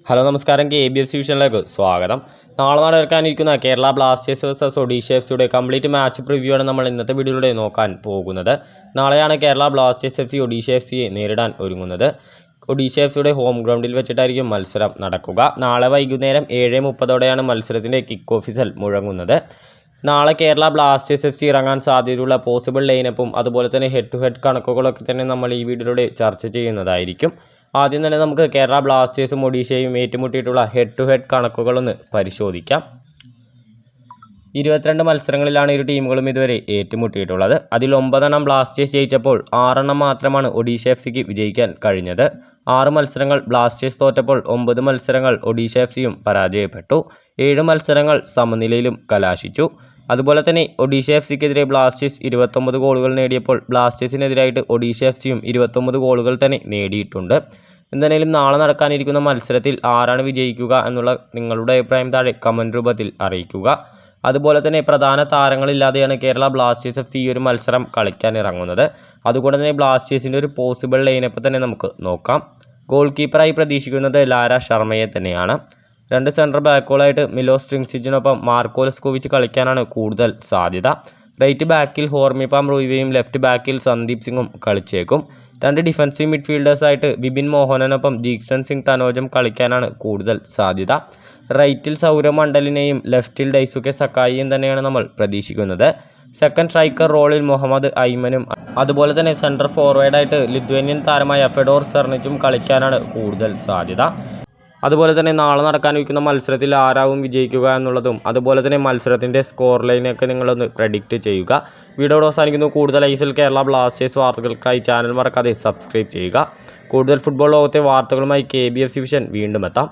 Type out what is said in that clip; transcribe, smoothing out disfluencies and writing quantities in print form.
Hello നമസ്കാരം, KBFC വിഷനിലേക്ക് സ്വാഗതം. നാളെ നടക്കാനിരിക്കുന്ന Kerala Blasters versus Odisha FC complete match preview ആണ് നമ്മൾ ഇന്നത്തെ വീഡിയോയിലൂടെ നോക്കാൻ പോകുന്നത്. നാളെയാണ് കേരള ബ്ലാസ്റ്റേഴ്സ് FC ഒഡീഷ FCയെ നേരിടാൻ ഒരുങ്ങുന്നത്. ഒഡീഷ FCയുടെ ഹോം ഗ്രൗണ്ടിൽ വെച്ചിട്ടായിരിക്കും മത്സരം നടക്കുക. നാളെ വൈകുന്നേരം 7:30 മത്സരത്തിൻ്റെ കിക്ക് ഓഫീസിൽ മുഴങ്ങുന്നത്. നാളെ കേരള ബ്ലാസ്റ്റേഴ്സ് FC ഇറങ്ങാൻ സാധ്യതയുള്ള പോസിബിൾ ലൈനപ്പും അതുപോലെ തന്നെ ഹെഡ് ടു ഹെഡ് കണക്കുകളൊക്കെ തന്നെ നമ്മൾ ഈ വീഡിയോയിലൂടെ ചർച്ച ചെയ്യുന്നതായിരിക്കും. ആദ്യം തന്നെ നമുക്ക് കേരള ബ്ലാസ്റ്റേഴ്സും ഒഡീഷയും ഏറ്റുമുട്ടിയിട്ടുള്ള ഹെഡ് ടു ഹെഡ് കണക്കുകളൊന്ന് പരിശോധിക്കാം. 22 മത്സരങ്ങളിലാണ് ഇരു ടീമുകളും ഇതുവരെ ഏറ്റുമുട്ടിയിട്ടുള്ളത്. അതിൽ 9 ബ്ലാസ്റ്റേഴ്സ് ജയിച്ചപ്പോൾ 6 മാത്രമാണ് ഒഡീഷ FCക്ക് വിജയിക്കാൻ കഴിഞ്ഞത്. 6 മത്സരങ്ങൾ ബ്ലാസ്റ്റേഴ്സ് തോറ്റപ്പോൾ 9 മത്സരങ്ങൾ ഒഡീഷ FCയും പരാജയപ്പെട്ടു. 7 മത്സരങ്ങൾ സമനിലയിലും കലാശിച്ചു. അതുപോലെ തന്നെ ഒഡീഷ FCക്കെതിരെ ബ്ലാസ്റ്റേഴ്സ് 29 ഗോളുകൾ നേടിയപ്പോൾ ബ്ലാസ്റ്റേഴ്സിനെതിരായിട്ട് ഒഡീഷ FCയും 29 ഗോളുകൾ തന്നെ നേടിയിട്ടുണ്ട്. എന്തായാലും നാളെ നടക്കാനിരിക്കുന്ന മത്സരത്തിൽ ആരാണ് വിജയിക്കുക എന്നുള്ള നിങ്ങളുടെ അഭിപ്രായം താഴെ കമൻറ്റ് രൂപത്തിൽ അറിയിക്കുക. അതുപോലെ തന്നെ പ്രധാന താരങ്ങളില്ലാതെയാണ് കേരള ബ്ലാസ്റ്റേഴ്സ് FC ഈ ഒരു മത്സരം കളിക്കാൻ ഇറങ്ങുന്നത്. അതുകൊണ്ട് തന്നെ ബ്ലാസ്റ്റേഴ്സിൻ്റെ ഒരു പോസിബിൾ ലൈനപ്പ് തന്നെ നമുക്ക് നോക്കാം. ഗോൾ കീപ്പറായി പ്രതീക്ഷിക്കുന്നത് ലാര ശർമ്മയെ തന്നെയാണ്. 2 സെൻട്രൽ ബാക്കുകളായിട്ട് മിലോസ് ട്രിങ്സിച്ചിനൊപ്പം മാർക്കോ ലെസ്കോവിച്ച് കളിക്കാനാണ് കൂടുതൽ സാധ്യത. റൈറ്റ് ബാക്കിൽ ഹോർമിപാം റൂയിവയും ലെഫ്റ്റ് ബാക്കിൽ സന്ദീപ് സിംഗും കളിച്ചേക്കും. 2 ഡിഫൻസീവ് മിഡ്ഫീൽഡേഴ്സായിട്ട് ബിപിൻ മോഹനനൊപ്പം ജീക്സൺ സിംഗ് തനോജം കളിക്കാനാണ് കൂടുതൽ സാധ്യത. റൈറ്റിൽ സൗരവ് മണ്ഡലിനെയും ലെഫ്റ്റിൽ ഡൈസുക്കെ സക്കായിയും തന്നെയാണ് നമ്മൾ പ്രതീക്ഷിക്കുന്നത്. സെക്കൻഡ് സ്ട്രൈക്കർ റോളിൽ മുഹമ്മദ് ഐമനും അതുപോലെ തന്നെ സെൻട്രൽ ഫോർവേഡായിട്ട് ലിത്വേനിയൻ താരമായ ഫെഡോർ സെർണിച്ചും കളിക്കാനാണ് കൂടുതൽ സാധ്യത. അതുപോലെ തന്നെ നാളെ നടക്കാനിരിക്കുന്ന മത്സരത്തിൽ ആരാവും വിജയിക്കുക എന്നുള്ളതും അതുപോലെ തന്നെ മത്സരത്തിൻ്റെ സ്കോർ ലൈനൊക്കെ നിങ്ങളൊന്ന് പ്രെഡിക്റ്റ് ചെയ്യുക. വീഡിയോ അവസാനിക്കുന്നു. കൂടുതൽ ഐസിൽ കേരള ബ്ലാസ്റ്റേഴ്സ് വാർത്തകൾക്കായി ചാനൽ മറക്കാതെ സബ്സ്ക്രൈബ് ചെയ്യുക. കൂടുതൽ ഫുട്ബോൾ ലോകത്തെ വാർത്തകളുമായി KBFC വിഷൻ വീണ്ടും എത്താം.